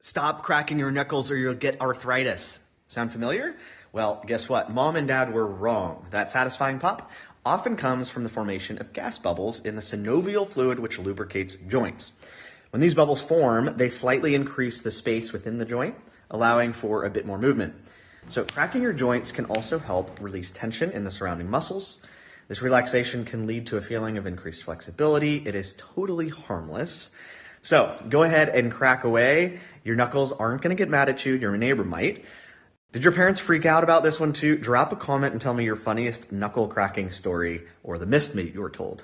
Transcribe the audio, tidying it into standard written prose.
Stop cracking your knuckles or you'll get arthritis. Sound familiar? Well, guess what? Mom and dad were wrong. That satisfying pop often comes from the formation of gas bubbles in the synovial fluid which lubricates joints. When these bubbles form, they slightly increase the space within the joint, allowing for a bit more movement. So cracking your joints can also help release tension in the surrounding muscles. This relaxation can lead to a feeling of increased flexibility. It is totally harmless. So go ahead and crack away. Your knuckles aren't going to get mad at you. Your neighbor might. Did your parents freak out about this one too? Drop a comment and tell me your funniest knuckle cracking story or the missed meat you were told.